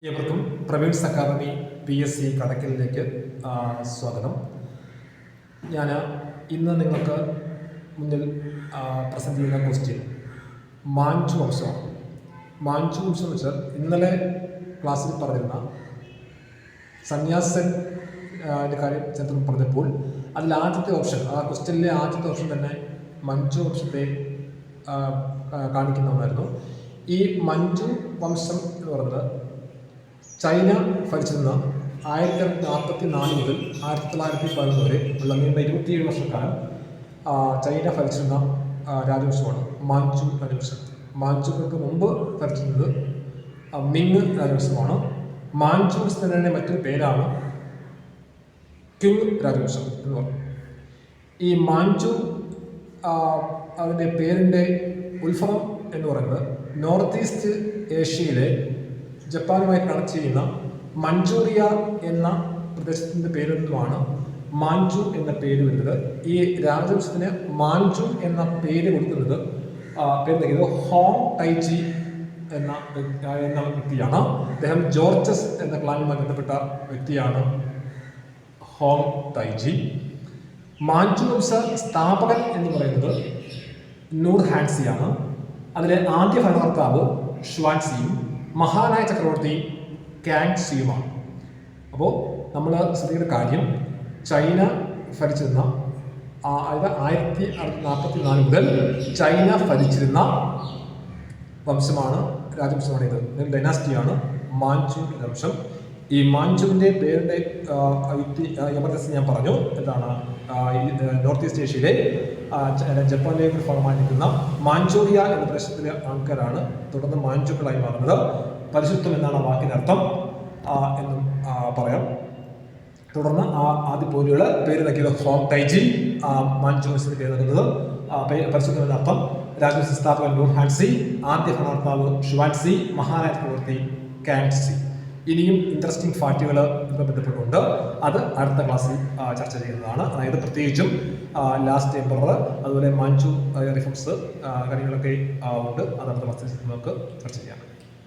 ഏവർക്കും പ്രവീൺസ് academy PSC കടക്കലിലേക്ക് സ്വാഗതം. ഞാൻ ഇന്ന് നിങ്ങൾക്ക് മുന്നിൽ പ്രസൻറ്റ് ചെയ്യുന്ന ക്വസ്റ്റ്യൻ മാഞ്ചു വംശമാണ്. മാഞ്ചു വംശം എന്ന് വെച്ചാൽ ഇന്നലെ ക്ലാസ്സിൽ പറഞ്ഞിരുന്ന സന്യാസൻ കാര്യം ചരിത്രം പറഞ്ഞപ്പോൾ അതിൽ ആദ്യത്തെ ഓപ്ഷൻ, ആ ക്വസ്റ്റ്യനിലെ ആദ്യത്തെ ഓപ്ഷൻ തന്നെ മഞ്ചു വംശത്തെ കാണിക്കുന്ന ഒന്നായിരുന്നു. ഈ മഞ്ചു വംശം എന്ന് പറയുന്നത് ചൈന ഭരിച്ചിരുന്ന 1944 മുതൽ 1911 വരെ ഉള്ള നീണ്ട 27 വർഷക്കാലം ചൈന ഭരിച്ചിരുന്ന രാജവംശമാണ് മാഞ്ചു രാജവംശം. മാഞ്ചുകൾക്ക് മുമ്പ് ഭരിച്ചിരുന്നത് മിങ് രാജവംശമാണ്. മാഞ്ചു വംശത്തിൻ്റെ മറ്റൊരു പേരാണ് ക്യുങ് രാജവംശം എന്ന് പറയും. ഈ മാഞ്ചു അതിൻ്റെ പേരിൻ്റെ ഉത്ഭവം എന്ന് പറയുന്നത് നോർത്ത് ഈസ്റ്റ് ഏഷ്യയിലെ ജപ്പാനുമായി കണക്ട് ചെയ്യുന്ന മഞ്ചൂറിയ എന്ന പ്രദേശത്തിൻ്റെ പേരിൽ നിന്നുമാണ് മാഞ്ചു എന്ന പേര് വരുന്നത്. ഈ രാജവംശത്തിന് മാഞ്ചു എന്ന പേര് കൊടുക്കുന്നത് ഹോങ് ടൈജി എന്ന വ്യക്തിയാണ്. അദ്ദേഹം ജോർജസ് എന്ന ക്ലാനുമായി ബന്ധപ്പെട്ട വ്യക്തിയാണ് ഹോങ് ടൈജി. മാഞ്ചു വംശ സ്ഥാപകൻ എന്ന് പറയുന്നത് നൂർ ഹാൻസിയാണ്. അതിലെ ആദ്യ ഭരണകർത്താവ് ഷ്വാൻസിയും മഹാനായ ചക്രവർത്തി കാങ് സിയുമാണ്. അപ്പോൾ നമ്മൾ ശ്രദ്ധിക്കുന്ന കാര്യം, ചൈന ഭരിച്ചിരുന്ന 1944 മുതൽ ചൈന ഭരിച്ചിരുന്ന വംശമാണ്, രാജവംശമാണ്. ഇത് ഡൈനാസ്റ്റിയാണ് മാഞ്ചു രാജവംശം. ഈ മാഞ്ചുവിൻ്റെ പേരിൻ്റെ യമർദസ് ഞാൻ പറഞ്ഞു. എന്താണ്? നോർത്ത് ഈസ്റ്റ് ഏഷ്യയിലെ ജപ്പാനിലേക്ക് ഭാഗമായി നിൽക്കുന്ന മാഞ്ചൂറിയ എന്ന പ്രദേശത്തിലെ ആൾക്കാരാണ് തുടർന്ന് മാഞ്ചുക്കളായി മാറുന്നത്. പരിശുദ്ധം എന്നാണ് വാക്കിനർത്ഥം എന്നും പറയാം. തുടർന്ന് ആദ്യ പോലെയുള്ള പേര് നൽകിയത് ഹോങ് ടൈജി, മാഞ്ചു വംശത്തിന് പേര് നൽകുന്നത് പരിശുദ്ധം എന്നർത്ഥം. രാജവംശ സ്ഥാപകൻ നൂർ ഹാൻസി, ആദ്യ ഭരണകർത്താവ് ഷ്വാൻസി, മഹാനായ ചക്രവർത്തി കാങ് സി. ഇനിയും ഇൻട്രസ്റ്റിംഗ് ഫാക്റ്റുകൾ ബന്ധപ്പെട്ടുകൊണ്ട് അത് അടുത്ത ക്ലാസ്സിൽ ചർച്ച ചെയ്യുന്നതാണ്. അതായത് പ്രത്യേകിച്ചും ലാസ്റ്റ് എംപറർ, അതുപോലെ മാഞ്ചു റിഫോംസ് കാര്യങ്ങളൊക്കെ ഉണ്ട്. അത് അടുത്ത ക്ലാസ്സിൽ നമുക്ക് ചർച്ച ചെയ്യാം.